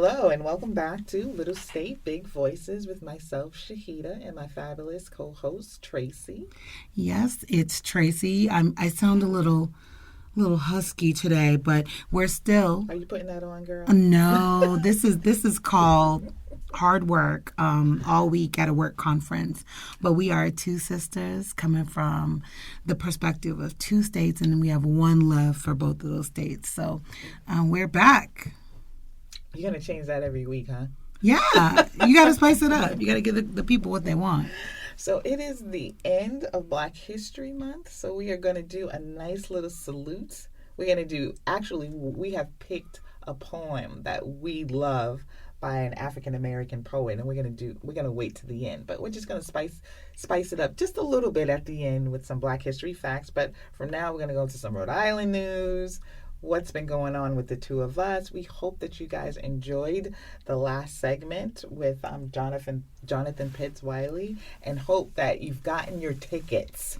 Hello, and welcome back to Little State Big Voices with myself, Shahida, and my fabulous co-host, Tracey. Yes, it's Tracey. I sound a little husky today, but we're still. Are you putting that on, girl? No, this is called hard work all week at a work conference. But we are two sisters coming from the perspective of two states, and we have one love for both of those states. So we're back. You're going to change that every week, huh? Yeah, you got to spice it up. You got to give the people what they want. So it is the end of Black History Month, so we are going to do a nice little salute. We're going to do, actually, we have picked a poem that we love by an African-American poet, and we're going to wait to the end. But we're just going to spice it up just a little bit at the end with some Black history facts. But from now, we're going to go to some Rhode Island news, what's been going on with the two of us. We hope that you guys enjoyed the last segment with Jonathan Pitts Wiley, and hope that you've gotten your tickets.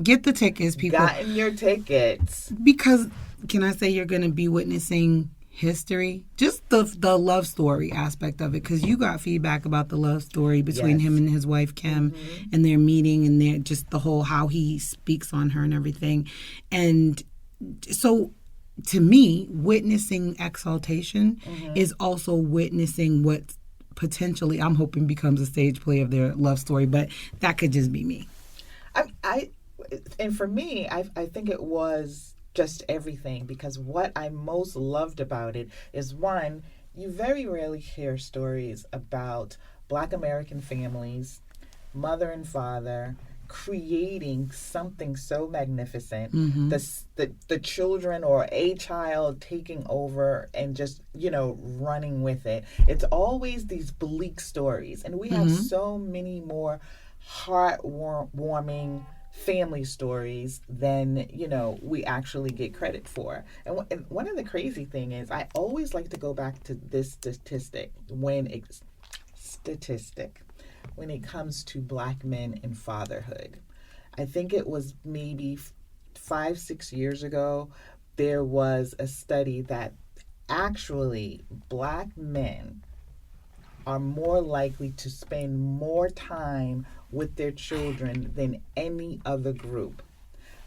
Get the tickets, people. Gotten your tickets. Because, can I say, you're going to be witnessing history, just the love story aspect of it, because you got feedback about the love story between him and his wife Kim, and their meeting, and their just the whole how he speaks on her and everything. And so to me, witnessing exaltation is also witnessing what potentially I'm hoping becomes a stage play of their love story, but that could just be me. And for me, I think it was just everything, because what I most loved about it is, one, you very rarely hear stories about Black American families, mother and father, creating something so magnificent, the children or a child taking over and just, running with it. It's always these bleak stories, and we have so many more heartwarming family stories than we actually get credit for. And one of the crazy thing is, I always like to go back to this statistic when it comes to Black men and fatherhood. I think it was maybe 5-6 years ago, there was a study that actually Black men are more likely to spend more time with their children than any other group.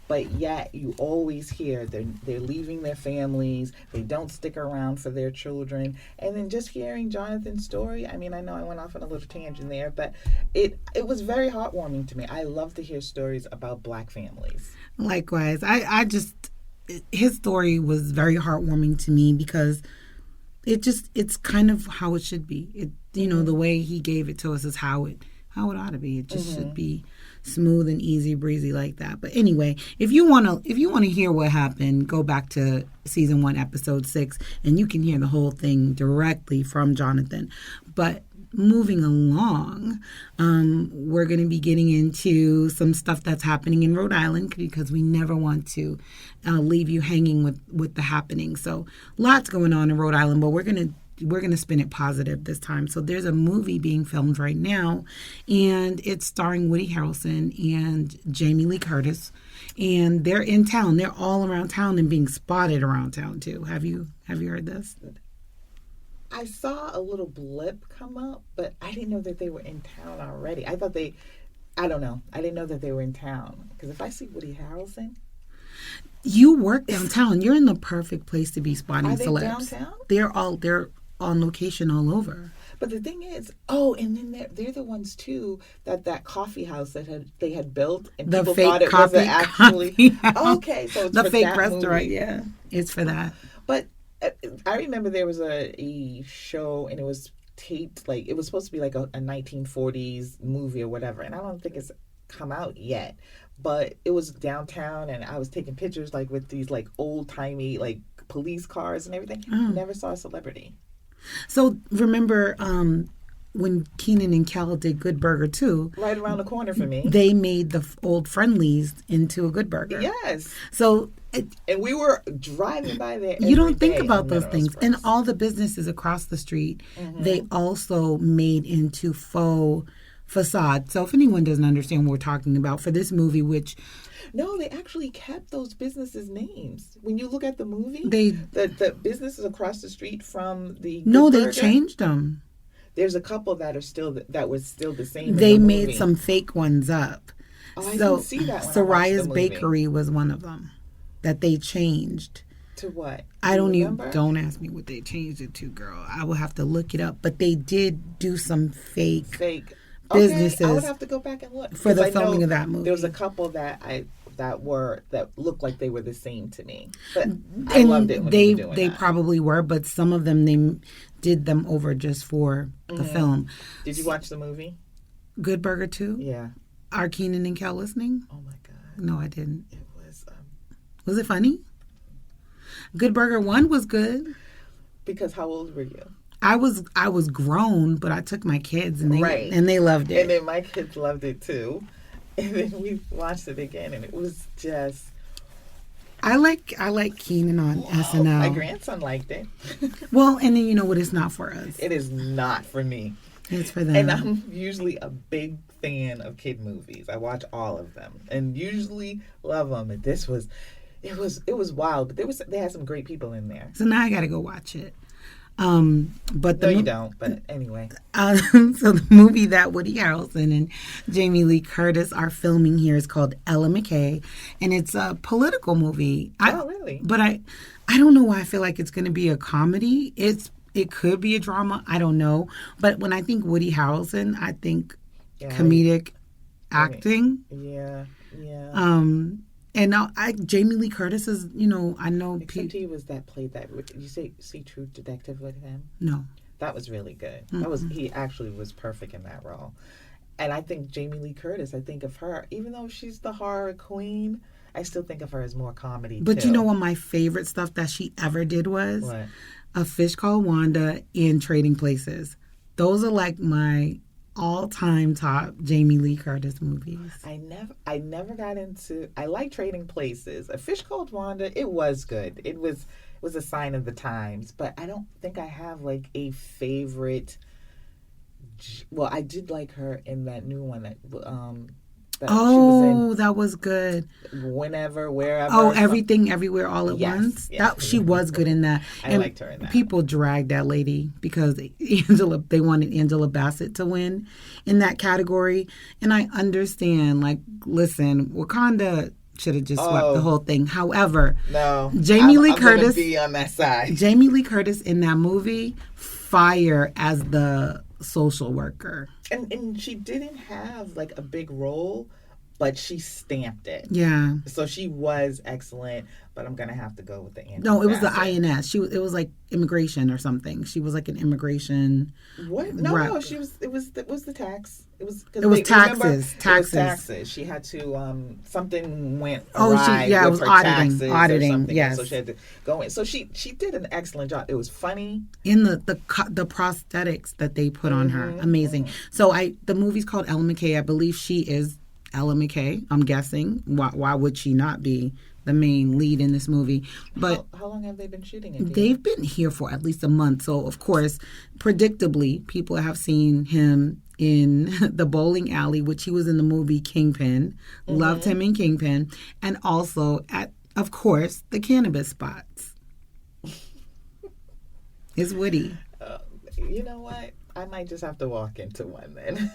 But yet you always hear they're leaving their families, they don't stick around for their children. And then just hearing Jonathan's story, I mean, I know I went off on a little tangent there, but it was very heartwarming to me. I love to hear stories about Black families. Likewise. His story was very heartwarming to me, because it's kind of how it should be. The way he gave it to us is how it ought to be. It just should be smooth and easy breezy like that. But anyway, if you want to hear what happened, go back to season 1, episode 6, and you can hear the whole thing directly from Jonathan. But moving along, we're going to be getting into some stuff that's happening in Rhode Island, because we never want to leave you hanging with the happening. So lots going on in Rhode Island, but we're going to spin it positive this time. So there's a movie being filmed right now, and it's starring Woody Harrelson and Jamie Lee Curtis, and they're in town. They're all around town and being spotted around town too. Have you heard this? I saw a little blip come up, but I didn't know that they were in town already. I don't know. I didn't know that they were in town, because if I see Woody Harrelson. You work downtown. You're in the perfect place to be spotting celebs. Are they downtown? They're on location all over. But the thing is, and then they're the ones too that coffee house that they had built, and the people fake thought it coffee, was actually okay. So it's the for fake that restaurant. movie. Yeah, it's for that. But I remember there was a show, and it was taped, like it was supposed to be like a 1940s movie or whatever, and I don't think it's come out yet. But it was downtown, and I was taking pictures like with these like old timey like police cars and everything. Never saw a celebrity. So remember when Keenan and Kel did Good Burger too? Right around the corner for me. They made the old Friendlies into a Good Burger. Yes. So and we were driving by there. You don't think about those things. And all the businesses across the street, they also made into faux facade. So if anyone doesn't understand what we're talking about for this movie, which No, they actually kept those businesses' names. When you look at the movie, they the businesses across the street from the no, Good they Burger, changed them. there's a couple that are still that was still the same. They in the made movie. some fake ones up. Oh, I So didn't see that when I watched the Soraya's movie. Bakery was one of them that they changed. To what? I don't even. remember? Don't ask me what they changed it to, girl. I will have to look it up. But they did do some fake Fake businesses Okay, I would have to go back and look for the 'cause I filming know of that movie. There was a couple that looked like they were the same to me, but I loved it when they were doing they that. probably were, but some of them they did them over just for the film. Did you watch the movie? Good Burger 2? Yeah. Are Keenan and Kel listening? Oh my god, No, I didn't. it was Was it funny? Good Burger 1 was good. because how old were you? I was grown, but I took my kids and they Right. and they loved it. And then my kids loved it too, and then we watched it again, and it was just. I like Keenan on SNL. My grandson liked it. Well, and then you know what? It's not for us. It is not for me. It's for them. And I'm usually a big fan of kid movies. I watch all of them and usually love them. And this was, it was wild. But they had some great people in there. So now I got to go watch it. But No, you don't. But anyway, so the movie that Woody Harrelson and Jamie Lee Curtis are filming here is called Ella McKay, and it's a political movie. Oh, really? But I don't know why I feel like it's going to be a comedy. It could be a drama. I don't know. But when I think Woody Harrelson, I think comedic acting. Yeah. And now Jamie Lee Curtis is, I know Except he was that played that. Did you see True Detective with him? No. That was really good. Mm-hmm. He actually was perfect in that role. And I think Jamie Lee Curtis, I think of her, even though she's the horror queen, I still think of her as more comedy. But too. you know what my favorite stuff that she ever did was? What? A Fish Called Wanda in Trading Places. Those are like my all-time top Jamie Lee Curtis movies. I never got into. I like Trading Places. A Fish Called Wanda. It was good. It was a sign of the times. But I don't think I have like a favorite. Well, I did like her in that new one that she was in. That was good. Whenever, wherever. Oh, Everything, Everywhere, All at Yes, Once. yes. She was good in that. I liked her in that. People dragged that lady because they wanted Angela Bassett to win in that category. And I understand, listen, Wakanda should have just swept the whole thing. However, no, Jamie Lee I'm Curtis gonna be on that side. Jamie Lee Curtis in that movie, fire as the social worker. And she didn't have like a big role, but she stamped it. Yeah. So she was excellent, but I'm gonna have to go with the Angela No, it was Bassett. the INS. It was like immigration or something. She was like an immigration. What? No, rep. no. It was the tax. It was It was taxes. Remember, It was Taxes. taxes. She had to something went Oh, awry it with was her auditing. taxes or Auditing, something, yes. So she had to go in. So she did an excellent job. It was funny. In the prosthetics that they put on her, amazing. So the movie's called Ella McKay. I believe she is Ella McKay. I'm guessing. Why would she not be the main lead in this movie? But How long have they been shooting it? they've been here for at least a month. So of course, predictably, people have seen him in the bowling alley, which he was in the movie Kingpin. Loved him in Kingpin, and also at, of course, the cannabis spots. It's Woody. You know what? I might just have to walk into one then.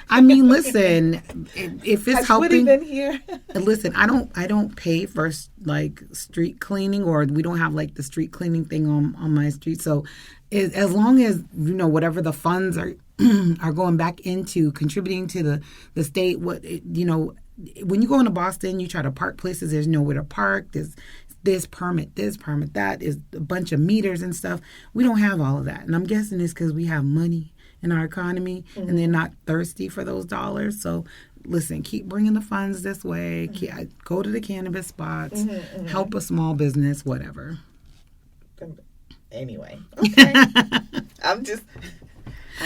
I mean, listen, if it's Has Woody helping, been here? listen, I don't pay for like street cleaning, or we don't have like the street cleaning thing on my street. So as long as whatever the funds are are going back into contributing to the state, when you go into Boston, you try to park places, there's nowhere to park. There's this permit, that is a bunch of meters and stuff. We don't have all of that. And I'm guessing it's because we have money in our economy and they're not thirsty for those dollars. So listen, keep bringing the funds this way. Go to the cannabis spots, help a small business, whatever. Anyway, okay. I'm just...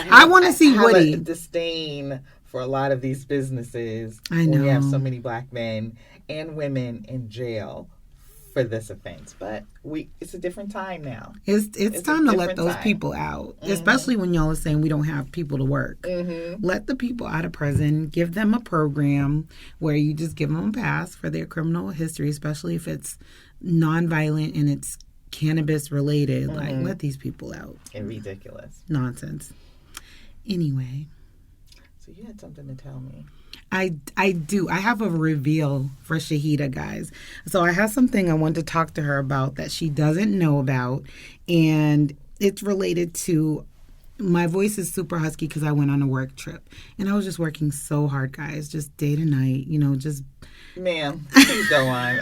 I want to see have Woody. a disdain for a lot of these businesses I know. when you have so many black men and women in jail for this offense, but it's a different time now. It's time to let those people out, especially when y'all are saying we don't have people to work. Let the people out of prison, give them a program where you just give them a pass for their criminal history, especially if it's nonviolent and it's cannabis related. Like, let these people out. It's ridiculous. Nonsense. Anyway. So you had something to tell me. I do. I have a reveal for Shahida, guys. So I have something I want to talk to her about that she doesn't know about. And it's related to, my voice is super husky because I went on a work trip. And I was just working so hard, guys. Just day to night, just... Ma'am, please go on.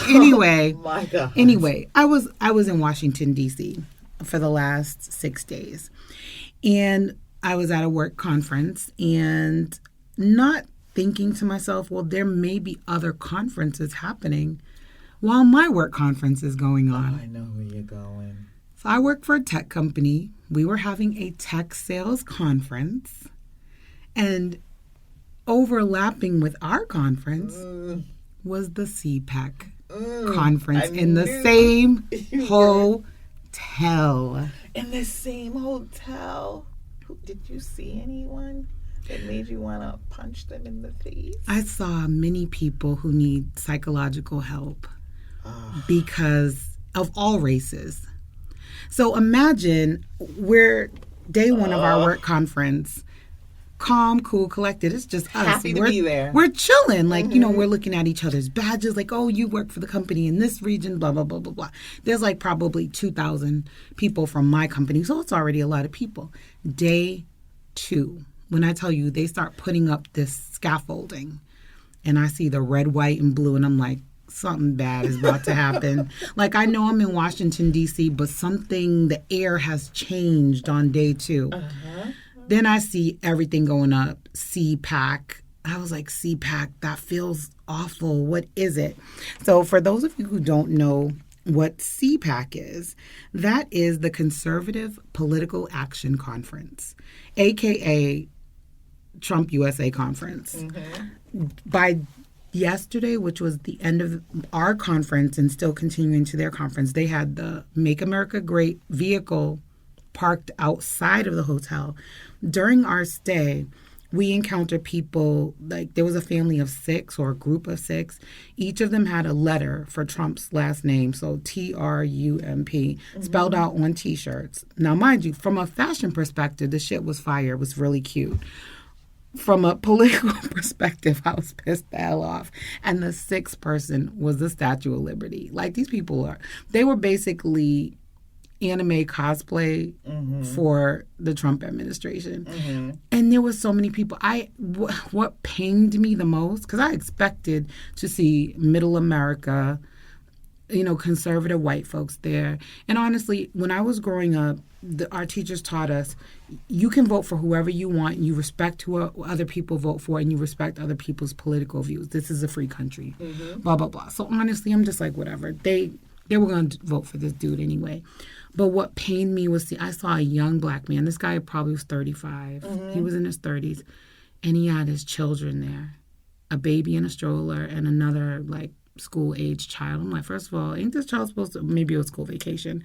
Anyway. Oh my God. Anyway, I was in Washington, D.C. for the last 6 days. And I was at a work conference and not thinking to myself, well, there may be other conferences happening while my work conference is going on. Oh, I know where you're going. So I work for a tech company. We were having a tech sales conference, and overlapping with our conference was the CPAC conference in the same hotel. In the same hotel? Did you see anyone that made you want to punch them in the face? I saw many people who need psychological help because of all races. So imagine we're day one of our work conference, calm, cool, collected. It's just us. Happy to be there. We're chilling. Like, we're looking at each other's badges. Like, oh, you work for the company in this region, blah, blah, blah, blah, blah. There's like probably 2,000 people from my company. So it's already a lot of people. Day 2, when I tell you they start putting up this scaffolding and I see the red, white, and blue, and I'm like, something bad is about to happen. Like, I know I'm in Washington, D.C., but the air has changed on day 2. Then I see everything going up, CPAC. I was like, CPAC, that feels awful. What is it? So for those of you who don't know what CPAC is, that is the Conservative Political Action Conference, a.k.a. Trump USA Conference. By yesterday, which was the end of our conference and still continuing to their conference, they had the Make America Great vehicle parked outside of the hotel. During our stay, we encountered people, like there was a family of 6 or a group of 6. Each of them had a letter for Trump's last name, so Trump, spelled out on T-shirts. Now, mind you, from a fashion perspective, the shit was fire. It was really cute. From a political perspective, I was pissed the hell off. And the 6th person was the Statue of Liberty. Like, these people they were basically anime cosplay for the Trump administration. And there were so many people. What pained me the most, because I expected to see middle America, conservative white folks there. And honestly, when I was growing up, our teachers taught us, you can vote for whoever you want, and you respect who other people vote for, and you respect other people's political views. This is a free country, blah, blah, blah. So honestly, I'm just like, whatever. They were going to vote for this dude anyway. But what pained me was, I saw a young black man. This guy probably was 35. He was in his 30s. And he had his children there. A baby in a stroller and another, school-age child. I'm like, first of all, ain't this child supposed to... Maybe it was school vacation.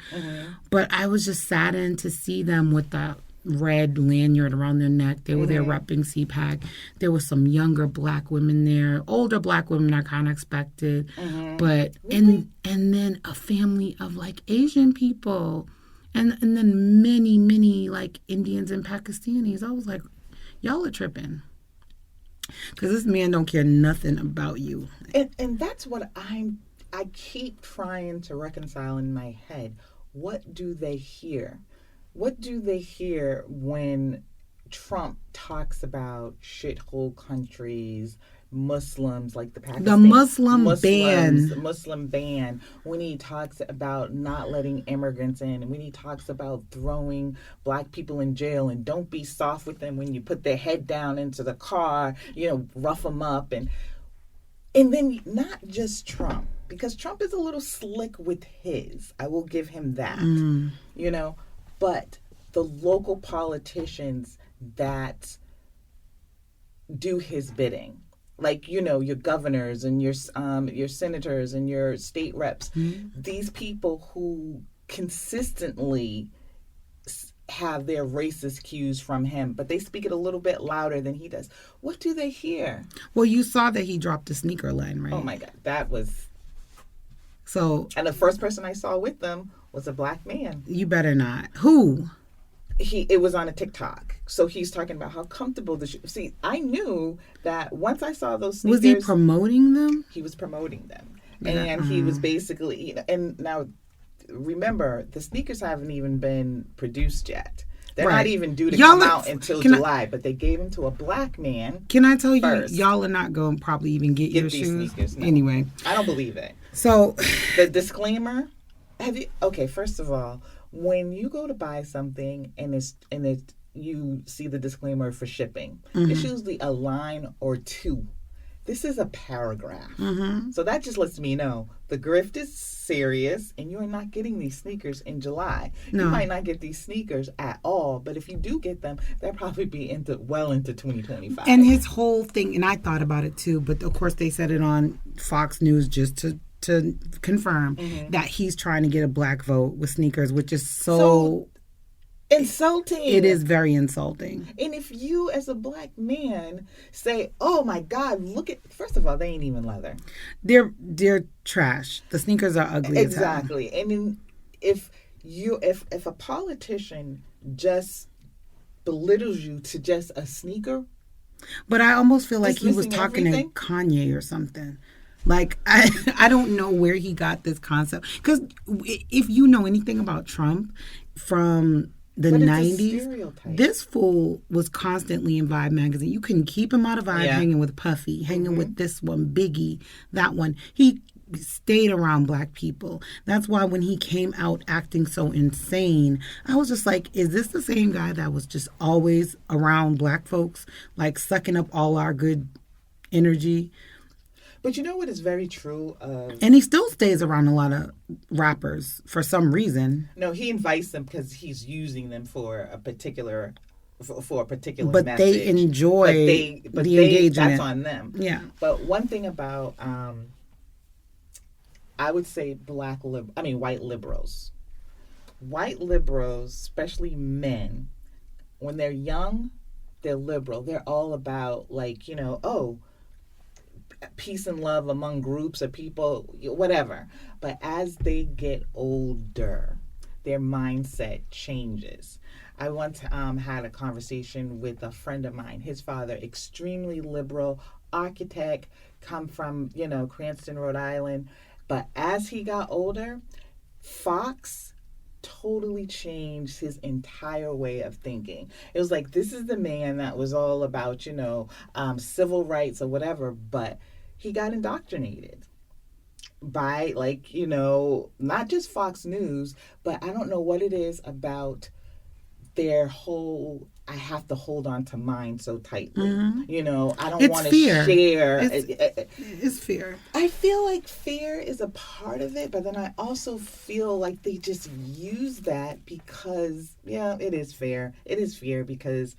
But I was just saddened to see them with that red lanyard around their neck. They were there repping CPAC. There were some younger black women there. Older black women I kind of expected. But and then a family of Asian people. And then many Indians and Pakistanis. I was like, y'all are tripping. Because this man don't care nothing about you. And that's what I keep trying to reconcile in my head. What do they hear? What do they hear when Trump talks about shithole countries, Muslims, like the Pakistan, the Muslim ban, when he talks about not letting immigrants in, and when he talks about throwing black people in jail and don't be soft with them when you put their head down into the car, rough them up, and then not just Trump, because Trump is a little slick with his. I will give him that, but the local politicians that do his bidding. like, your governors and your senators and your state reps, these people who consistently have their racist cues from him, but they speak it a little bit louder than he does. What do they hear? Well, you saw that he dropped the sneaker line, right? Oh my God, that was... So... And the first person I saw with them was a black man. You better not. Who? It was on a TikTok. So he's talking about how comfortable the shoe... See, I knew that once I saw those sneakers... Was he promoting them? He was promoting them. And he was basically... and now... Remember, the sneakers haven't even been produced yet. They're not even due to come out until July, but they gave them to a black man. Can I tell you, first. y'all are not going to probably even get your these shoes? Sneakers, no. Anyway. I don't believe it. So. The disclaimer, okay, first of all, when you go to buy something and you see the disclaimer for shipping, it's usually a line or two. This is a paragraph. So that just lets me know the grift is serious and you're not getting these sneakers in July. No. You might not get these sneakers at all, but if you do get them, they'll probably be well into 2025. And his whole thing, and I thought about it too, but of course they said it on Fox News just to confirm that he's trying to get a black vote with sneakers, which is so insulting. It is very insulting. And if you as a black man say, oh my God, look at, first of all, they ain't even leather. They're trash. The sneakers are ugly. Exactly. And then if a politician just belittles you to just a sneaker. But I almost feel like he was talking to Kanye or something. Like, I don't know where he got this concept. Because if you know anything about Trump from the 90s, this fool was constantly in Vibe magazine. You couldn't keep him out of Vibe hanging with Puffy, hanging with this one, Biggie, that one. He stayed around black people. That's why when he came out acting so insane, I was just like, is this the same guy that was just always around black folks, like sucking up all our good energy? But you know what is very true? And he still stays around a lot of rappers for some reason. No, he invites them because he's using them for a particular but message. They enjoy the engagement. That's on them. Yeah. But one thing about, I would say white liberals. White liberals, especially men, when they're young, they're liberal. They're all about peace and love among groups of people, whatever. But as they get older, their mindset changes. I once had a conversation with a friend of mine. His father, extremely liberal, architect, come from, Cranston, Rhode Island. But as he got older, Fox totally changed his entire way of thinking. It was like, this is the man that was all about, civil rights or whatever, but he got indoctrinated by, not just Fox News, but I don't know what it is about their whole, I have to hold on to mine so tightly. I don't want to share. It's fear. I feel like fear is a part of it, but then I also feel like they just use that because, it is fear. It is fear because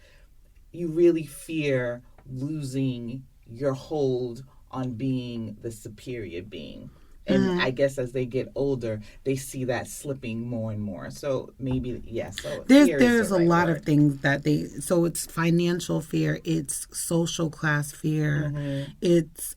you really fear losing your hold on being the superior being. And I guess as they get older, they see that slipping more and more. So maybe, So there's a lot of things that so it's financial fear, it's social class fear, it's,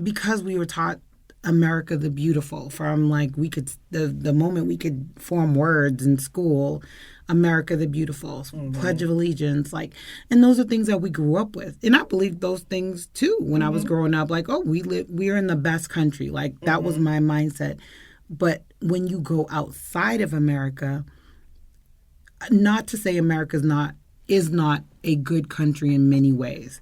because we were taught America the Beautiful from the moment we could form words in school, America the Beautiful, Pledge of Allegiance, and those are things that we grew up with. And I believed those things too when I was growing up, we're in the best country. That was my mindset. But when you go outside of America, not to say America is not a good country in many ways.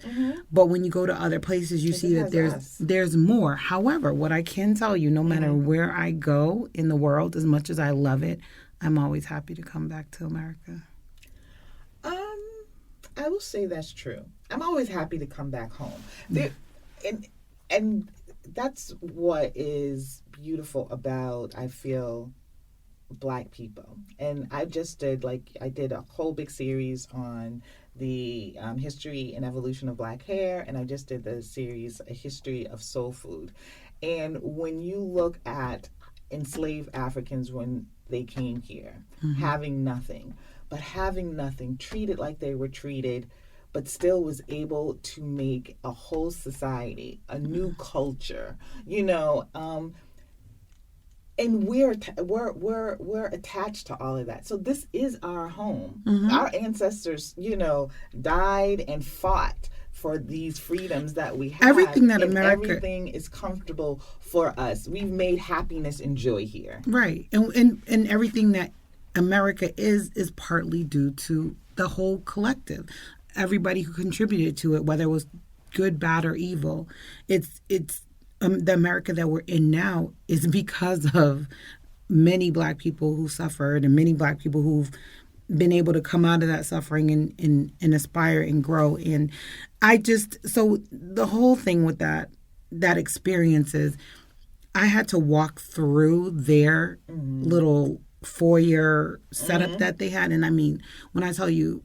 But when you go to other places, you see that there's more. However, what I can tell you, no matter where I go in the world, as much as I love it, I'm always happy to come back to America. I will say that's true. I'm always happy to come back home. And that's what is beautiful about, I feel, Black people. And I just did, I did a whole big series on the history and evolution of black hair, and I just did the series, A History of Soul Food. And when you look at enslaved Africans when they came here, having nothing, treated like they were treated, but still was able to make a whole society, a new culture, and we're attached to all of that. So this is our home. Our ancestors, died and fought for these freedoms that we have. Everything is comfortable for us. We've made happiness and joy here. Right. And everything that America is partly due to the whole collective. Everybody who contributed to it, whether it was good, bad, or evil. It's the America that we're in now is because of many Black people who suffered and many Black people who've been able to come out of that suffering and aspire and grow. And so the whole thing with that experience is I had to walk through their little foyer setup that they had. And I mean, when I tell you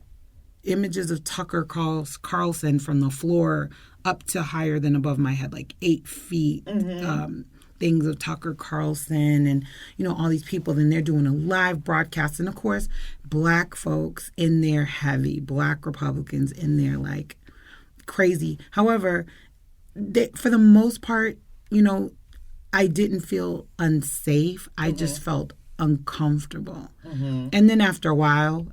images of Tucker Carlson from the floor up to higher than above my head, like 8 feet, things of Tucker Carlson and, all these people. Then they're doing a live broadcast. And, of course, Black folks in there heavy, Black Republicans in there like crazy. However, for the most part, I didn't feel unsafe. I just felt uncomfortable. And then after a while,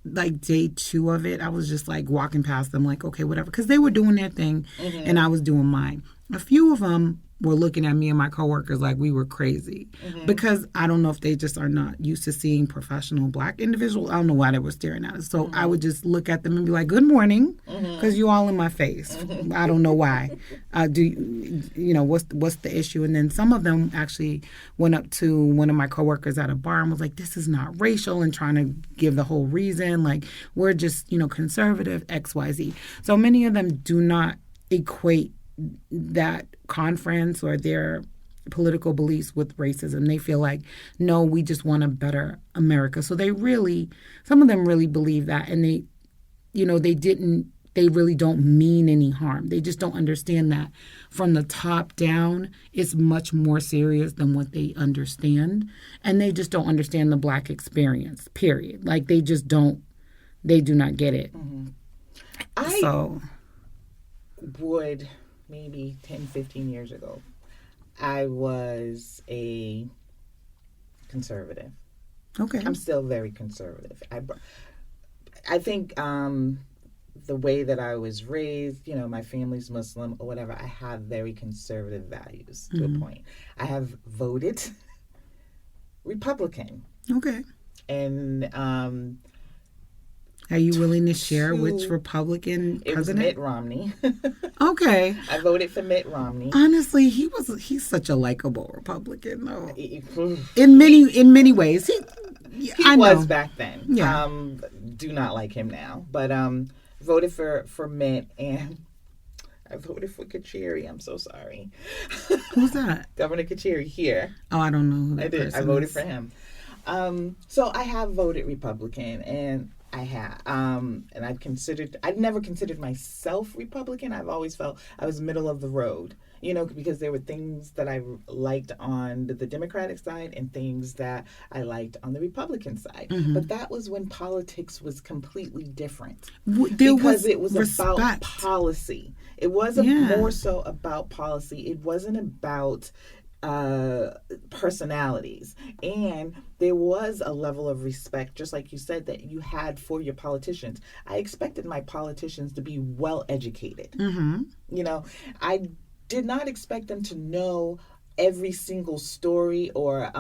like day 2 of it, I was just like walking past them like, okay, whatever. Because they were doing their thing and I was doing mine. A few of them were looking at me and my coworkers like we were crazy. Because I don't know if they just are not used to seeing professional Black individuals. I don't know why they were staring at us. So I would just look at them and be like, good morning, because you all in my face. I don't know why. What's the issue? And then some of them actually went up to one of my coworkers at a bar and was like, this is not racial, and trying to give the whole reason. Like, we're just, conservative, XYZ. So many of them do not equate that conference or their political beliefs with racism. They feel like, no, we just want a better America. So some of them really believe that, and they really don't mean any harm. They just don't understand that from the top down, it's much more serious than what they understand. And they just don't understand the Black experience, period. Like, they do not get it. I would, maybe 10, 15 years ago, I was a conservative. Okay. I'm still very conservative. I think the way that I was raised, my family's Muslim or whatever, I have very conservative values to a point. I have voted Republican. Okay. And are you willing to share which Republican president? It was Mitt Romney. Okay. I voted for Mitt Romney. Honestly, he's such a likable Republican, though. In many ways. He was back then. Yeah. Do not like him now. But voted for Mitt, and I voted for Kacheri. I'm so sorry. Who's that? Governor Kacheri here. Oh, I don't know who that I did. person I voted is. for him. So I have voted Republican, and I have, and I've never considered myself Republican. I've always felt I was middle of the road, because there were things that I liked on the Democratic side and things that I liked on the Republican side. But that was when politics was completely different. Because it was about policy. It wasn't more so about policy. It wasn't about personalities, and there was a level of respect, just like you said, that you had for your politicians. I expected my politicians to be well educated. I did not expect them to know every single story or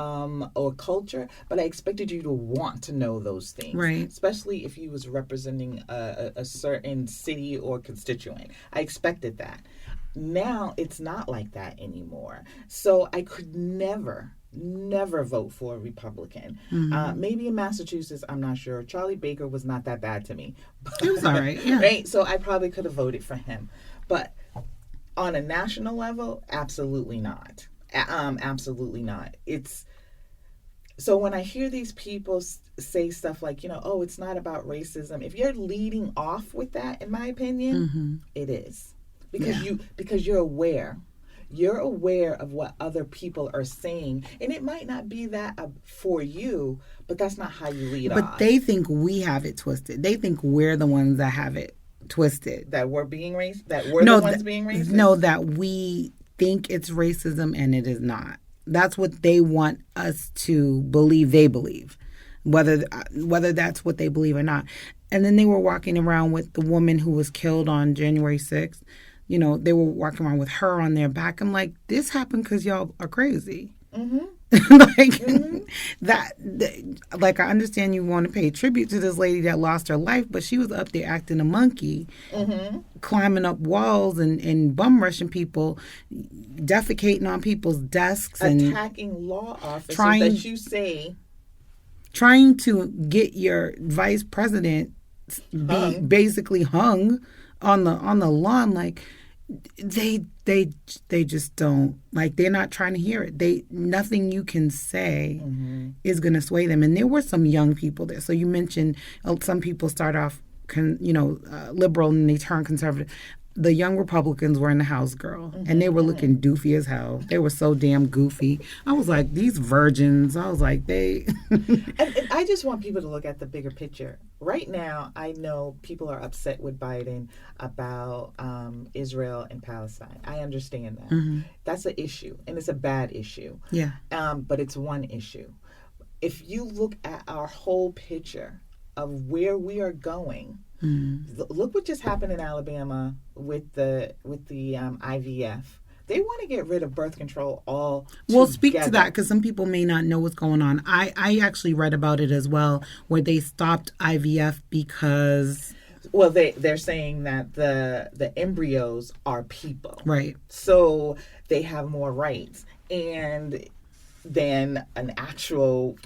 culture, but I expected you to want to know those things, right? Especially if you was representing a certain city or constituent. I expected that. Now it's not like that anymore. So I could never vote for a Republican. Maybe in Massachusetts, I'm not sure. Charlie Baker was not that bad to me. He was all right. Yeah. Right? So I probably could have voted for him. But on a national level, absolutely not. Absolutely not. So when I hear these people say stuff like, oh, it's not about racism. If you're leading off with that, in my opinion, it is. Because you're aware. You're aware of what other people are saying, and it might not be that for you, but that's not how you lead off. But they think we have it twisted. They think we're the ones that have it twisted. That we're being racist? That we're the ones being racist? No, that we think it's racism and it is not. That's what they want us to believe they believe, whether that's what they believe or not. And then they were walking around with the woman who was killed on January 6th. They were walking around with her on their back. I'm like, this happened because y'all are crazy. Like I understand you want to pay tribute to this lady that lost her life, but she was up there acting a monkey, climbing up walls and bum rushing people, defecating on people's desks, and attacking law officers that you say, trying to get your vice president basically hung on the lawn. Like they just don't, like, they're not trying to hear it. Nothing you can say is going to sway them. And there were some young people there. So you mentioned some people start off liberal and they turn conservative. The young Republicans were in the House, girl, and they were looking doofy as hell. They were so damn goofy. I was like, these virgins. I was like, they. and I just want people to look at the bigger picture. Right now, I know people are upset with Biden about Israel and Palestine. I understand that. That's an issue, and it's a bad issue. Yeah. But it's one issue. If you look at our whole picture of where we are going, look what just happened in Alabama with the IVF. They want to get rid of birth control all together. Well, speak to that, because some people may not know what's going on. I actually read about it as well, where they stopped IVF because... Well, they're saying that the embryos are people. Right. So they have more rights than an actual,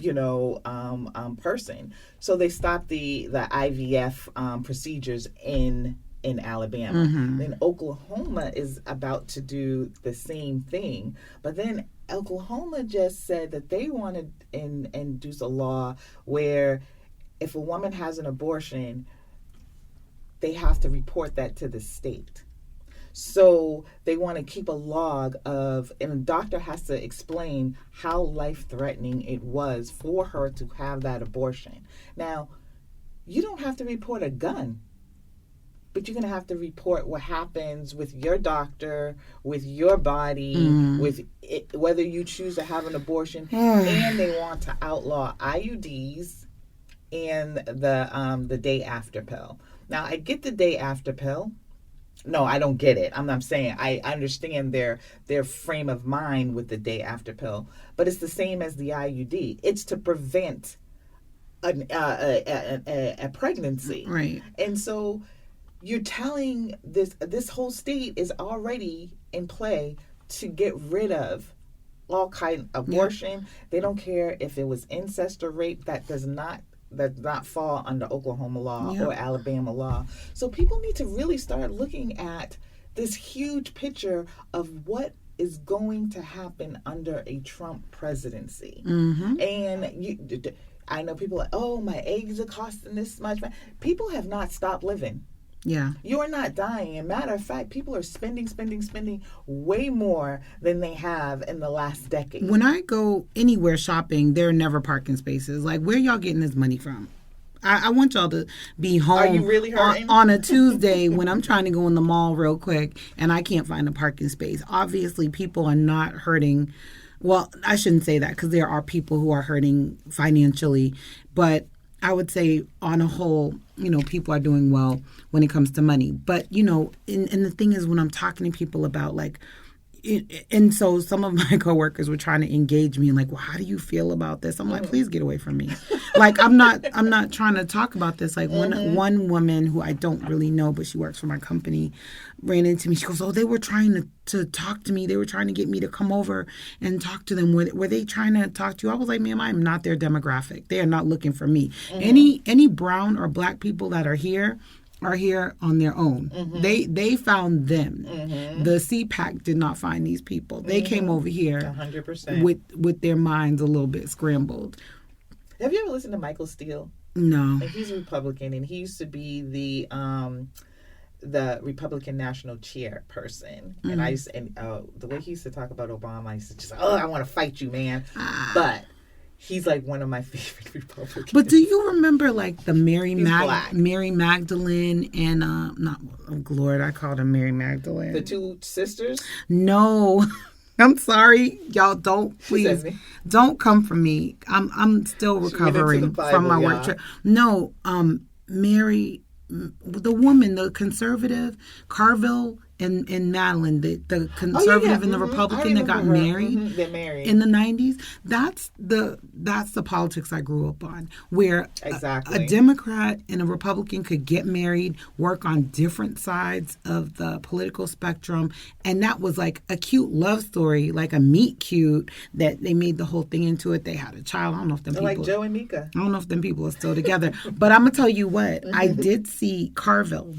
person. So they stopped the IVF procedures in Alabama. Then Oklahoma is about to do the same thing. But then Oklahoma just said that they want to introduce a law where if a woman has an abortion, they have to report that to the state. So they want to keep a log of, and the doctor has to explain how life-threatening it was for her to have that abortion. Now, you don't have to report a gun, but you're going to have to report what happens with your doctor, with your body, with it, whether you choose to have an abortion. And they want to outlaw IUDs and the day after pill. Now, I get the day after pill. No, I don't get it. I'm not saying I understand their frame of mind with the day after pill, but it's the same as the IUD. It's to prevent a pregnancy, right? And so you're telling this whole state is already in play to get rid of all kind of abortion. Yeah. They don't care if it was incest or rape. That does not fall under Oklahoma law or Alabama law. So people need to really start looking at this huge picture of what is going to happen under a Trump presidency. And I know people are like, oh, my eggs are costing this much. People have not stopped living. Yeah. You are not dying. And matter of fact, people are spending way more than they have in the last decade. When I go anywhere shopping, there are never parking spaces. Like, where y'all getting this money from? I want y'all to be home. Are you really hurting? On a Tuesday when I'm trying to go in the mall real quick and I can't find a parking space. Obviously, people are not hurting. Well, I shouldn't say that, because there are people who are hurting financially. But I would say on a whole, people are doing well when it comes to money. But, and the thing is, when I'm talking to people about and so some of my coworkers were trying to engage me and like, well, how do you feel about this? I'm like, please get away from me. Like, I'm not trying to talk about this. Like one woman who I don't really know, but she works for my company, ran into me. She goes, oh, they were trying to talk to me. They were trying to get me to come over and talk to them. Were they trying to talk to you? I was like, ma'am, I'm not their demographic. They are not looking for me. Any brown or black people that are here, are here on their own. They found them. The CPAC did not find these people. They came over here 100%. with their minds a little bit scrambled. Have you ever listened to Michael Steele? No. And he's a Republican, and he used to be the Republican National Chairperson. And I used the way he used to talk about Obama, I used to just I want to fight you, man. But he's like one of my favorite Republicans. But do you remember like the Mary Magdalene and not Lord, I called her Mary Magdalene. The two sisters? No. I'm sorry, y'all. Please don't come for me. I'm still recovering from my work trip. No, Mary, the woman, the conservative, Carville and Madeline, the conservative and the Republican that got married, They're married in the 90s. That's the politics I grew up on, where a Democrat and a Republican could get married, work on different sides of the political spectrum, and that was like a cute love story, like a meet cute that they made the whole thing into it. They had a child. I don't know if them people like Joe and Mika. I don't know if them people are still together, but I'm gonna tell you what, I did see Carville.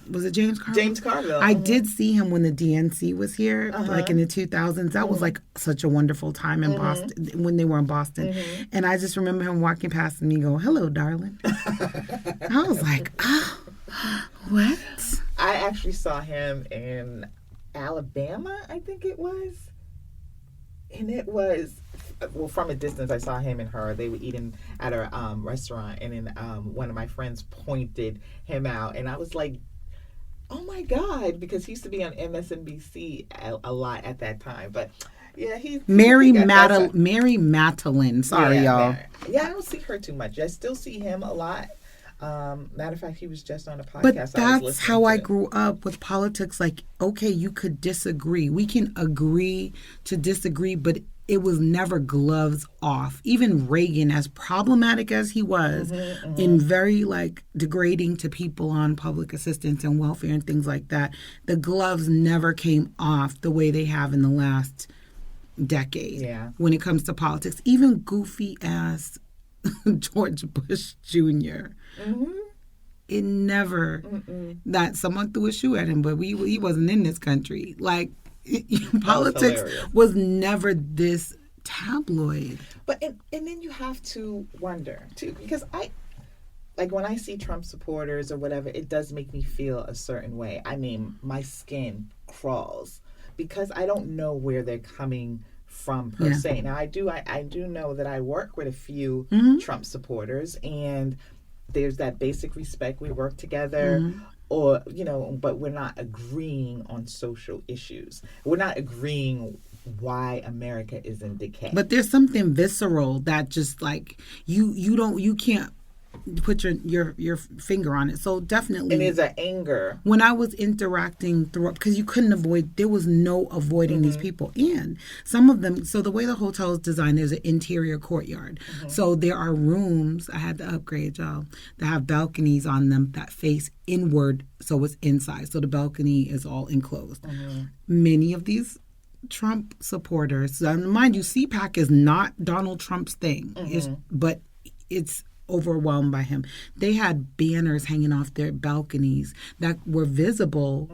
Was it James Carville? James Carville. I did see him when the DNC was here, like in the 2000s. That was like such a wonderful time in Boston, when they were in Boston. And I just remember him walking past me and go, "Hello, darling." I was like, "Oh, what?" I actually saw him in Alabama, I think it was. And it was, well, from a distance, I saw him and her. They were eating at a restaurant, and then one of my friends pointed him out, and I was like, oh my God, because he used to be on MSNBC a lot at that time. But yeah, Mary Magdalene. Sorry, y'all. Yeah, I don't see her too much. I still see him a lot. Matter of fact, he was just on a podcast. But that's how I grew up with politics. Like, okay, you could disagree. We can agree to disagree, but it was never gloves off. Even Reagan, as problematic as he was, and very like degrading to people on public assistance and welfare and things like that, the gloves never came off the way they have in the last decade. Yeah. When it comes to politics, even goofy ass George Bush Jr. It never that someone threw a shoe at him, but he wasn't in this country. Like, politics was never this tabloid. But and then you have to wonder too, because when I see Trump supporters or whatever, it does make me feel a certain way. I mean, my skin crawls because I don't know where they're coming from per se. Now I do know that I work with a few Trump supporters, and there's that basic respect. We work together. Or, but we're not agreeing on social issues. We're not agreeing why America is in decay. But there's something visceral that just like you can't put your finger on it. So definitely. And there's an anger. When I was interacting through, because you couldn't avoid, there was no avoiding these people. And some of them, so the way the hotel is designed, there's an interior courtyard. So there are rooms, I had to upgrade y'all, that have balconies on them that face inward, so it's inside. So the balcony is all enclosed. Many of these Trump supporters, mind you, CPAC is not Donald Trump's thing, but it's overwhelmed by him. They had banners hanging off their balconies that were visible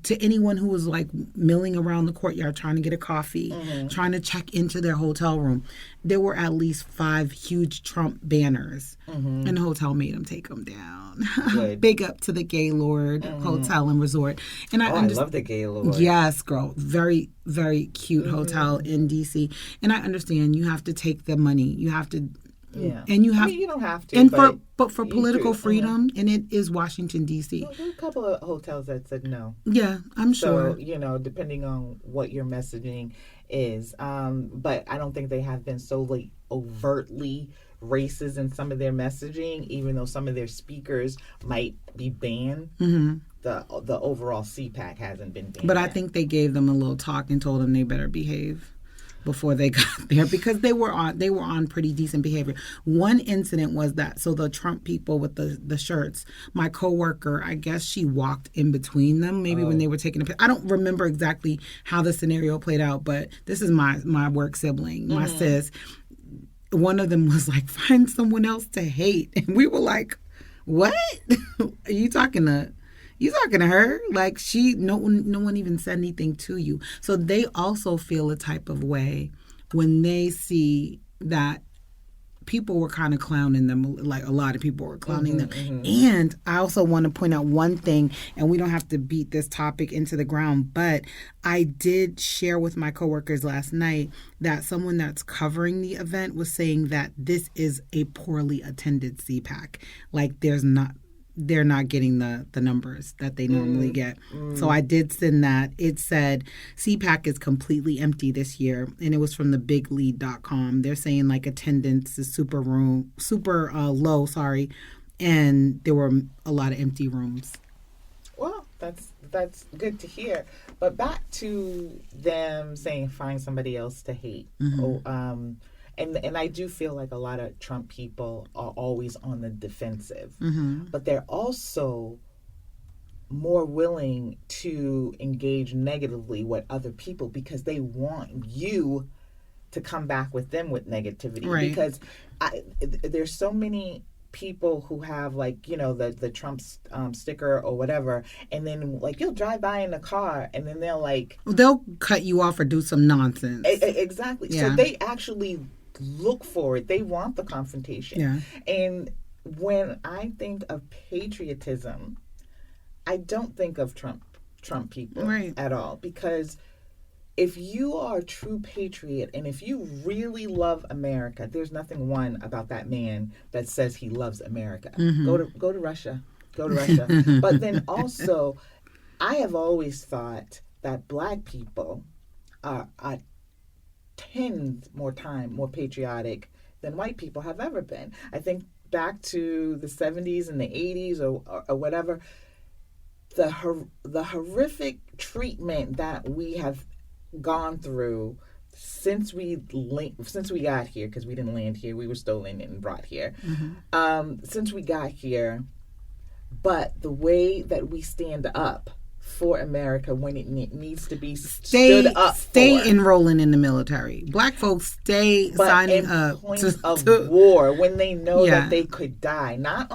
to anyone who was like milling around the courtyard trying to get a coffee, trying to check into their hotel room. There were at least 5 huge Trump banners, and the hotel made them take them down. Big up to the Gaylord Hotel and Resort. And I love the Gaylord. Yes, girl. Very, very cute hotel in D.C. And I understand you have to take the money. You have to. Yeah, and you have. You don't have to. And but for political freedom, and it is Washington D.C. There are a couple of hotels that said no. Yeah, I'm sure. So depending on what your messaging is, but I don't think they have been so like overtly racist in some of their messaging, even though some of their speakers might be banned. The overall CPAC hasn't been banned. But I think they gave them a little talk and told them they better behave before they got there, because they were on pretty decent behavior. One incident was that, so the Trump people with the shirts, my coworker, I guess she walked in between them, maybe when they were taking a picture. I don't remember exactly how the scenario played out, but this is my work sibling, my sis. One of them was like, find someone else to hate. And we were like, what? Are you talking to? You talking to her? Like no one even said anything to you. So they also feel a type of way when they see that people were kind of clowning them, like a lot of people were clowning them. And I also want to point out one thing, and we don't have to beat this topic into the ground, but I did share with my coworkers last night that someone that's covering the event was saying that this is a poorly attended CPAC. Like they're not getting the numbers that they normally get. So I did send that. It said CPAC is completely empty this year, and it was from the biglead.com. They're saying like attendance is super low, and there were a lot of empty rooms. Well, that's good to hear. But back to them saying find somebody else to hate. And I do feel like a lot of Trump people are always on the defensive. But they're also more willing to engage negatively with other people because they want you to come back with them with negativity. Right. Because there's so many people who have like, you know, the Trump sticker or whatever, and then like you'll drive by in a car and then they'll cut you off or do some nonsense. Exactly. Yeah. So they actually look for it. They want the confrontation. Yeah. And when I think of patriotism, I don't think of Trump people at all, because if you are a true patriot and if you really love America, there's nothing about that man that says he loves America. Go to Russia. But then also, I have always thought that Black people are 10 more patriotic than white people have ever been. I think back to the 70s and the 80s or whatever, the horrific treatment that we have gone through since we got here, because we didn't land here, we were stolen and brought here. Since we got here, but the way that we stand up for America when it needs to be stood up for. Stay enrolling in the military. Black folks signing up to war when they know that they could die. Not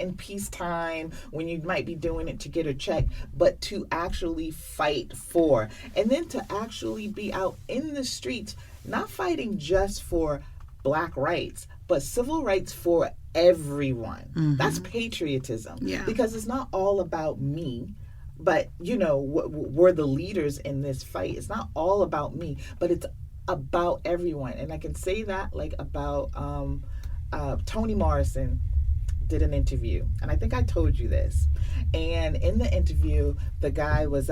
in peacetime when you might be doing it to get a check, but to actually fight for. And then to actually be out in the streets, not fighting just for Black rights, but civil rights for everyone. That's patriotism. Yeah. Because it's not all about me, but, you know, we're the leaders in this fight. It's not all about me, but it's about everyone. And I can say that, like, about Toni Morrison did an interview. And I think I told you this. And in the interview, the guy was,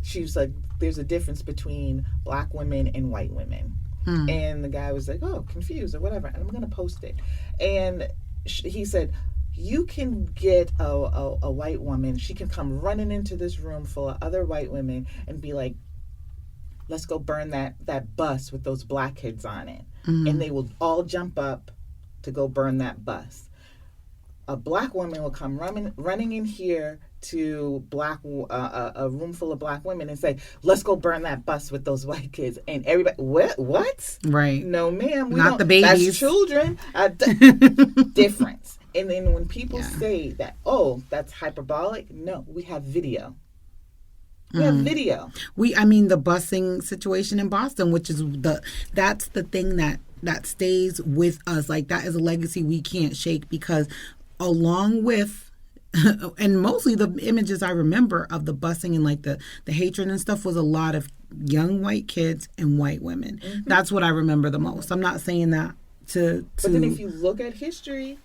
she was like, there's a difference between Black women and white women. And the guy was like, oh, confused or whatever. And I'm going to post it. And he said, you can get a white woman. She can come running into this room full of other white women and be like, let's go burn that bus with those Black kids on it. And they will all jump up to go burn that bus. A Black woman will come running in here to a room full of Black women and say, let's go burn that bus with those white kids. And everybody, what? Right. No, ma'am. Not the babies. That's children. Difference. And then when people say that, oh, that's hyperbolic, no, we have video. We have video. The busing situation in Boston, which is that's the thing that stays with us. Like, that is a legacy we can't shake, because along with and mostly the images I remember of the busing and like the hatred and stuff was a lot of young white kids and white women. That's what I remember the most. I'm not saying that to But then if you look at history,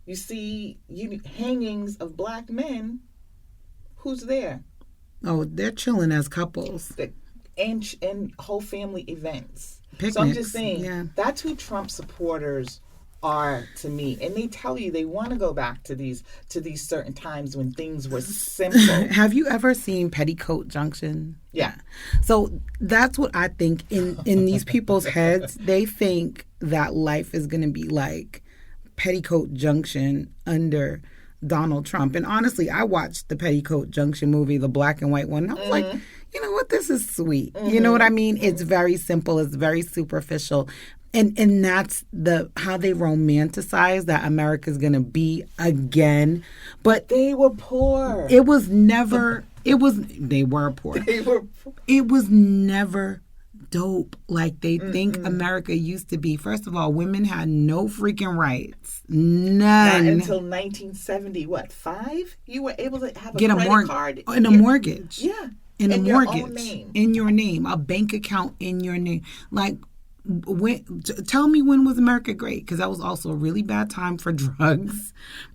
you see hangings of Black men. Who's there? Oh, they're chilling as couples. And whole family events. Picnics. So I'm just saying, that's who Trump supporters are to me. And they tell you they want to go back to these certain times when things were simple. Have you ever seen Petticoat Junction? Yeah. So that's what I think in these people's heads. They think that life is going to be like Petticoat Junction under Donald Trump. And honestly, I watched the Petticoat Junction movie, the black and white one. And I was like, you know what? This is sweet. You know what I mean? It's very simple. It's very superficial. And that's how they romanticize that America's gonna be again. But they were poor. It was never they were poor. They were poor. It was never dope like they think America used to be. First of all, women had no freaking rights. None. Not until 1970, what, 5? You were able to have get a credit card. In a mortgage. Yeah. In a mortgage. Your own name. In your name. A bank account in your name. Like, tell me, when was America great? Because that was also a really bad time for drugs,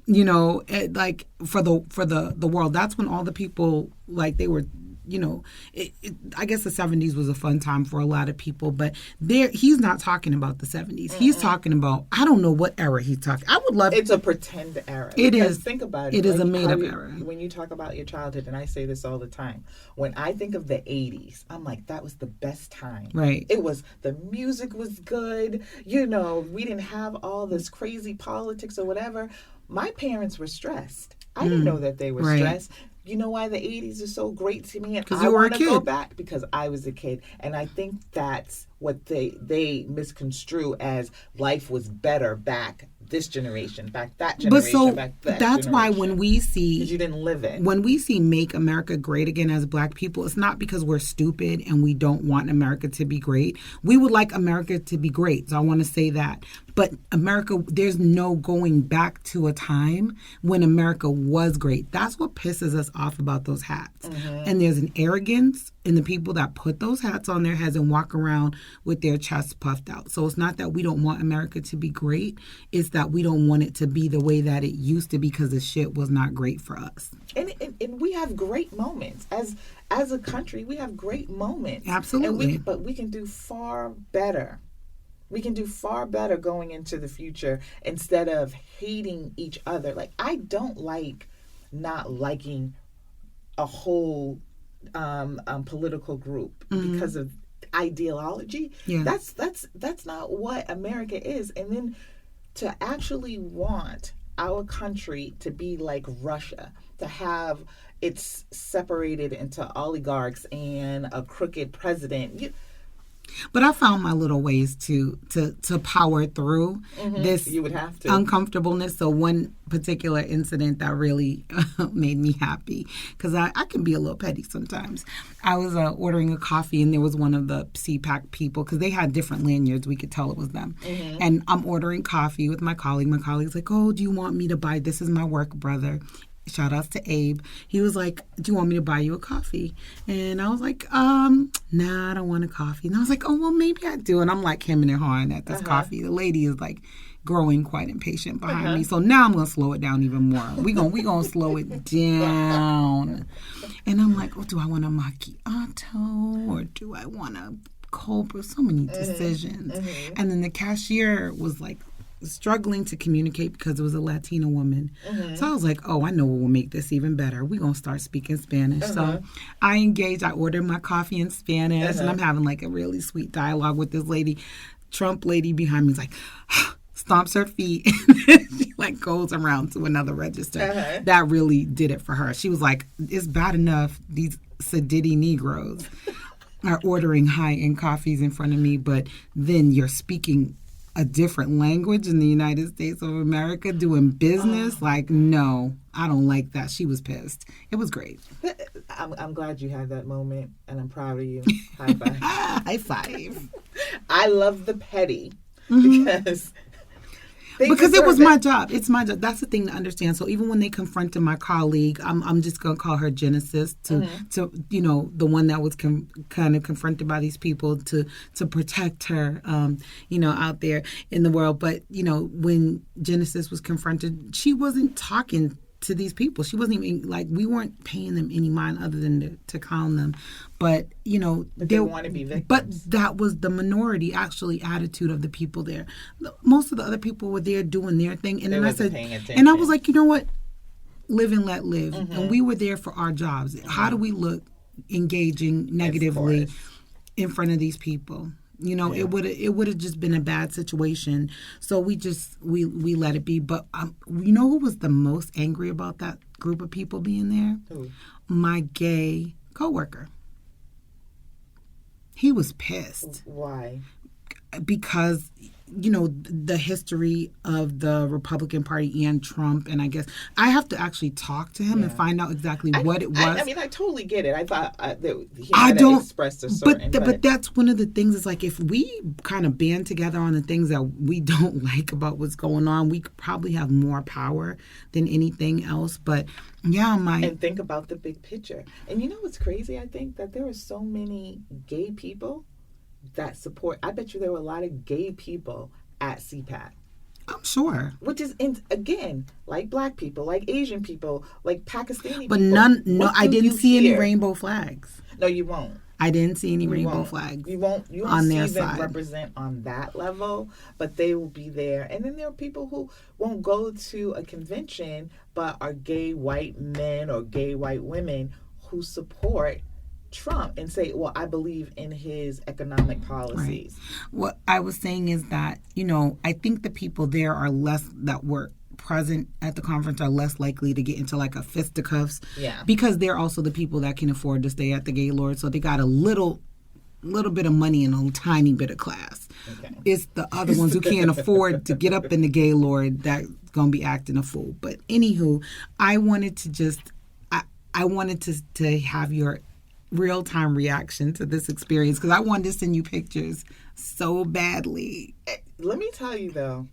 like for the world. That's when all the people, like, they were, I guess the 70s was a fun time for a lot of people, but he's not talking about the 70s. He's talking about, I don't know what era he's talking. I would love. It's a pretend era. It is. Think about it. It is a made up era. When you talk about your childhood, and I say this all the time, when I think of the 80s, I'm like, that was the best time. Right. It was, the music was good. We didn't have all this crazy politics or whatever. My parents were stressed. I didn't know that they were stressed. You know why the 80s are so great to me? And I want to go back because I was a kid. And I think that's what they misconstrue as life was better back this generation, back that generation, back that that's generation. why when we see... Because you didn't live it. When we see Make America Great Again as Black people, it's not because we're stupid and we don't want America to be great. We would like America to be great, so I want to say that. But America, there's no going back to a time when America was great. That's what pisses us off about those hats. And there's an arrogance in the people that put those hats on their heads and walk around with their chests puffed out. So it's not that we don't want America to be great. It's that we don't want it to be the way that it used to be because the shit was not great for us. And we have great moments. As a country, we have great moments. Absolutely. But we can do far better. We can do far better going into the future instead of hating each other. Like, I don't like not liking a whole political group because of ideology. Yeah. That's not what America is. And then to actually want our country to be like Russia, to have it's separated into oligarchs and a crooked president. But I found my little ways to power through this You would have to. uncomfortableness. So one particular incident that really made me happy, because I can be a little petty sometimes. I was ordering a coffee, and there was one of the CPAC people, because they had different lanyards. We could tell it was them. And I'm ordering coffee with my colleague. My colleague's like, oh, do you want me to buy, this is my work brother. Shout outs to Abe. He was like, do you want me to buy you a coffee? And I was like, nah, I don't want a coffee. And I was like, oh, well, maybe I do. And I'm like hemming and hawing at this coffee. The lady is like growing quite impatient behind me. So now I'm going to slow it down even more. We gonna slow it down. And I'm like, oh, do I want a macchiato or do I want a cold brew? So many decisions. And then the cashier was like, struggling to communicate because it was a Latina woman. So I was like, oh, I know what will make this even better. We're going to start speaking Spanish. So I engaged. I ordered my coffee in Spanish, and I'm having like a really sweet dialogue with this lady. Trump lady behind me is like, stomps her feet, and she like goes around to another register. That really did it for her. She was like, it's bad enough these sedity Negroes are ordering high-end coffees in front of me, but then you're speaking a different language in the United States of America doing business. Like, no, I don't like that. She was pissed. It was great. I'm glad you had that moment, and I'm proud of you. High five. High five. I love the petty because it was my job. It's my job. That's the thing to understand. So even when they confronted my colleague, I'm just going to call her Genesis, to the one that was kind of confronted by these people to protect her, out there in the world. But, when Genesis was confronted, she wasn't talking to these people. She wasn't even, like, we weren't paying them any mind other than to calm them. But, they want to be victims. But that was the minority, actually, attitude of the people there. Most of the other people were there doing their thing. And then I said, and I was like, you know what? Live and let live. And we were there for our jobs. How do we look engaging negatively in front of these people? It would have just been a bad situation. So we let it be. But who was the most angry about that group of people being there? Who? My gay coworker. He was pissed. Why? because the history of the Republican Party and Trump, and I guess I have to actually talk to him and find out exactly what it was. I mean, I totally get it. I thought that he might have expressed a certain... But that's one of the things, is like, if we kind of band together on the things that we don't like about what's going on, we could probably have more power than anything else. But yeah, and think about the big picture. And you know what's crazy? I think that there are so many gay people that support. I bet you there were a lot of gay people at CPAC. I'm sure. Which is, again, like black people, like Asian people, like Pakistani but people. I didn't see any rainbow flags. No, you won't. I didn't see any rainbow flags. You won't on see their them side. represent on that level, but they will be there. And then there are people who won't go to a convention, but are gay white men or gay white women who support Trump and say, well, I believe in his economic policies. Right. What I was saying is that, I think the people there are less, that were present at the conference, are less likely to get into like a fisticuffs. Yeah. Because they're also the people that can afford to stay at the Gaylord. So they got a little bit of money and a tiny bit of class. Okay. It's the other ones who can't afford to get up in the Gaylord that's going to be acting a fool. But anywho, I wanted to have your real-time reaction to this experience, because I wanted to send you pictures so badly. Let me tell you, though,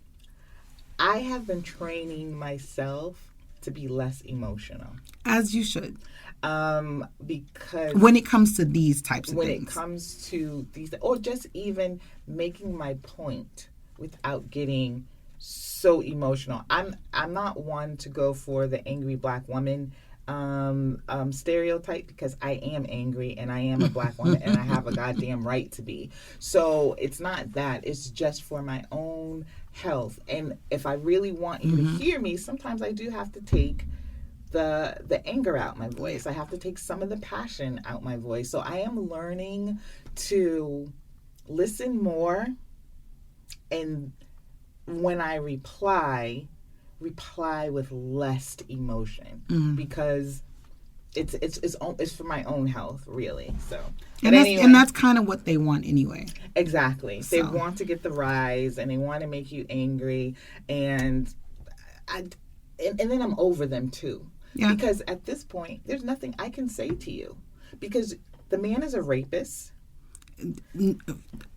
I have been training myself to be less emotional. As you should. Because... when it comes to these types of things. When it comes to these... Or just even making my point without getting so emotional. I'm not one to go for the angry black woman stereotype, because I am angry and I am a black woman and I have a goddamn right to be. So it's not that. It's just for my own health. And if I really want you to hear me, sometimes I do have to take the anger out my voice. I have to take some of the passion out my voice. So I am learning to listen more, and when I reply with less emotion, because it's for my own health, really. So, and that's kind of what they want anyway. Exactly. So. They want to get the rise, and they want to make you angry, and then I'm over them too. Yeah. Because at this point, there's nothing I can say to you, because the man is a rapist.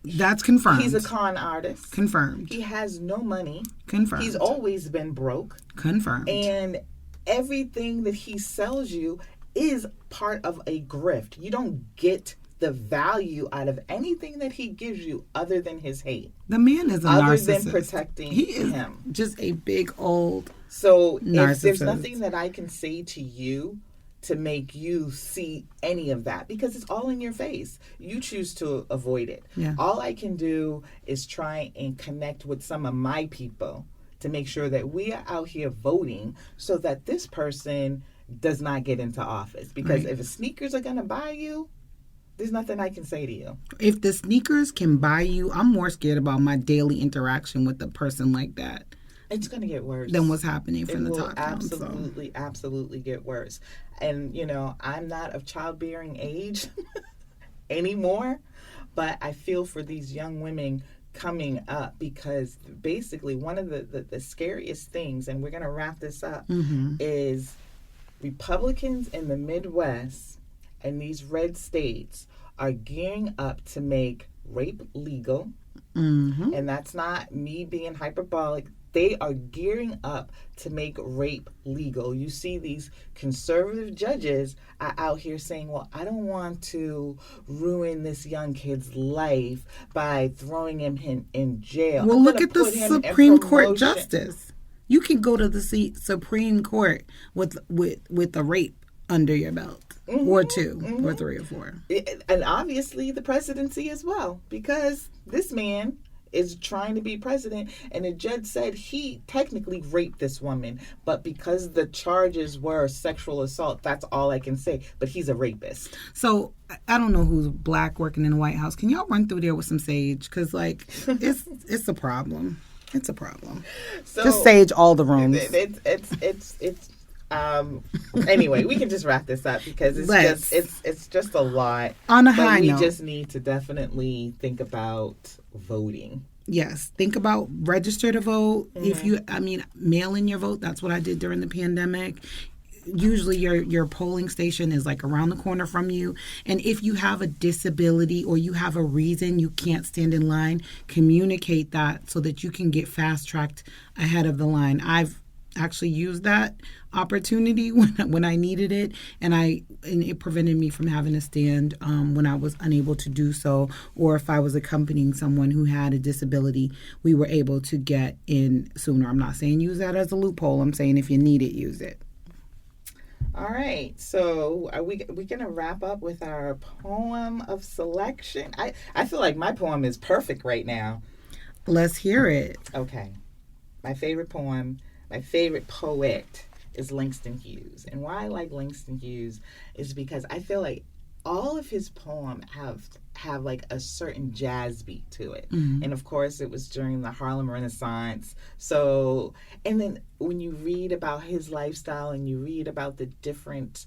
That's confirmed. He's a con artist. Confirmed. He has no money. Confirmed. He's always been broke. Confirmed. And everything that he sells you is part of a grift. You don't get the value out of anything that he gives you other than his hate. The man is a narcissist. Other than protecting him. Just a big old narcissist. If there's nothing that I can say to you to make you see any of that, because it's all in your face. You choose to avoid it. Yeah. All I can do is try and connect with some of my people to make sure that we are out here voting so that this person does not get into office. Because if the sneakers are going to buy you, there's nothing I can say to you. If the sneakers can buy you, I'm more scared about my daily interaction with a person like that. It's going to get worse than what's happening from the top down. Absolutely get worse. And, I'm not of childbearing age anymore, but I feel for these young women coming up, because basically one of the scariest things, and we're going to wrap this up, is Republicans in the Midwest and these red states are gearing up to make rape legal. And that's not me being hyperbolic. They are gearing up to make rape legal. You see these conservative judges are out here saying, well, I don't want to ruin this young kid's life by throwing him in jail. Well, look at the Supreme Court justice. You can go to the Supreme Court with a rape under your belt. Or two, or three, or four. And obviously the presidency as well, because this man is trying to be president, and the judge said he technically raped this woman, but because the charges were sexual assault, that's all I can say. But he's a rapist. So I don't know who's black working in the White House. Can y'all run through there with some sage? Because it's a problem. It's a problem. So, just sage all the rooms. It's anyway, we can just wrap this up, because it's just a lot. On a high note, we just need to definitely think about voting. Yes. Think about register to vote. If you, mail in your vote. That's what I did during the pandemic. Usually your polling station is like around the corner from you. And if you have a disability or you have a reason you can't stand in line, communicate that so that you can get fast tracked ahead of the line. I've actually used that opportunity when I needed it, and it prevented me from having to stand when I was unable to do so, or if I was accompanying someone who had a disability, we were able to get in sooner. I'm not saying use that as a loophole. I'm saying if you need it, use it. All right, so are we gonna wrap up with our poem of selection? I feel like my poem is perfect right now. Let's hear it. Okay, my favorite poem, my favorite poet is Langston Hughes. And why I like Langston Hughes is because I feel like all of his poems have like a certain jazz beat to it. Mm-hmm. And of course it was during the Harlem Renaissance. So, and then when you read about his lifestyle and you read about the different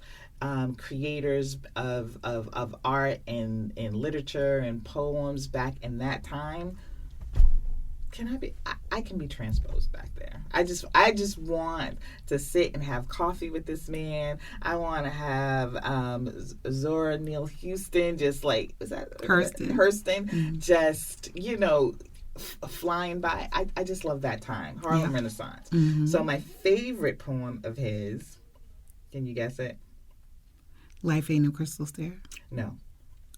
creators of art and literature and poems back in that time, I can be transposed back there. I just want to sit and have coffee with this man. I want to have Zora Neale Hurston, just like, is that Hurston? Mm-hmm. Just, flying by. I just love that time. Harlem Renaissance. Mm-hmm. So my favorite poem of his, can you guess it? Life Ain't a Crystal Stair? No.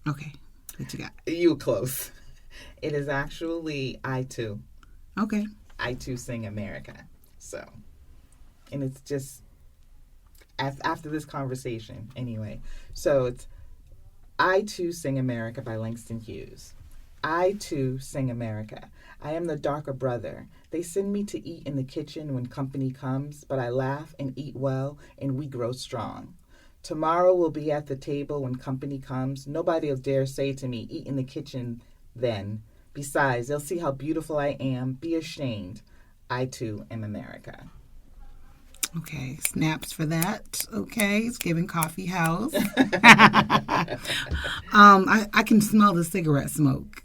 Okay. What you got? You were close. It is actually I Too. Okay. I Too Sing America. So, and it's just after this conversation anyway. So it's I Too Sing America by Langston Hughes. I too sing America. I am the darker brother. They send me to eat in the kitchen when company comes, but I laugh and eat well and we grow strong. Tomorrow we'll be at the table when company comes. Nobody'll dare say to me, eat in the kitchen then. Besides, they'll see how beautiful I am. Be ashamed. I too am America. Okay, snaps for that. Okay, it's giving coffee house. I can smell the cigarette smoke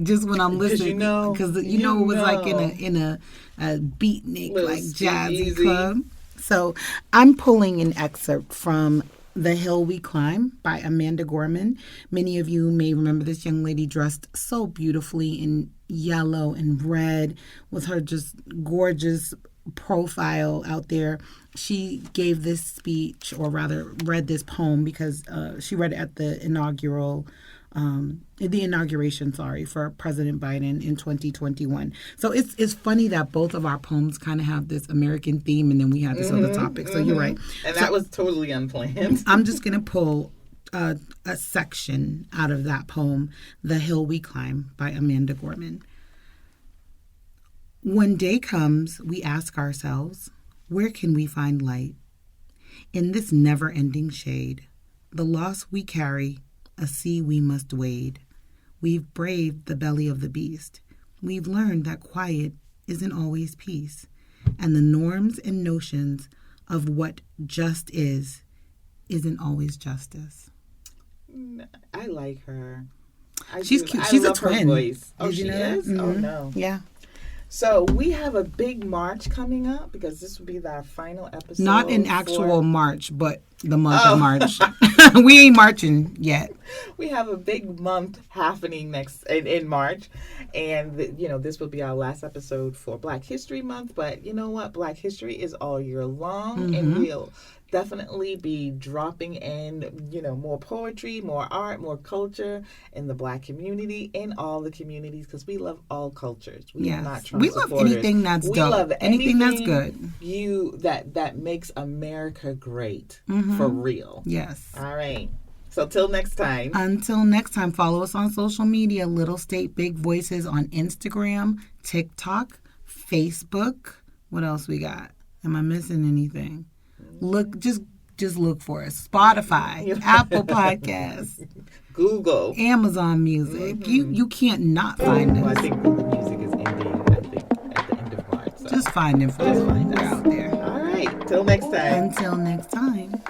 just when I'm listening, because it was like in a beatnik, like jazzy club. So I'm pulling an excerpt from The Hill We Climb by Amanda Gorman. Many of you may remember this young lady dressed so beautifully in yellow and red with her just gorgeous profile out there. She gave this speech, or rather read this poem, because she read it at the inauguration for President Biden in 2021. So it's funny that both of our poems kind of have this American theme, and then we have this other topic. So you're right. And that was totally unplanned. I'm just going to pull a section out of that poem, The Hill We Climb by Amanda Gorman. When day comes, we ask ourselves, where can we find light? In this never-ending shade, the loss we carry, a sea we must wade. We've braved the belly of the beast. We've learned that quiet isn't always peace, and the norms and notions of what just isn't always justice. I like her. She's cute. She's a twin. Voice. Oh, she is? Mm-hmm. Oh, no. Yeah. So we have a big march coming up, because this will be our final episode. Not in actual March, but the month of March. We ain't marching yet. We have a big month happening in March, and this will be our last episode for Black History Month. But you know what? Black History is all year long, and we'll definitely be dropping in, more poetry, more art, more culture in the Black community, in all the communities, because we love all cultures. We are not Trump supporters. We love anything that's dope. We love anything that's good. That makes America great, for real. Yes. All right. So till next time. Until next time, follow us on social media, Little State Big Voices on Instagram, TikTok, Facebook. What else we got? Am I missing anything? Look, just look for us. Spotify, Apple Podcasts, Google, Amazon Music. You can't not find us. Well, I think Google Music is ending, at the end of March. So. Just find them for us. We're out there. All right. Till next time. Until next time.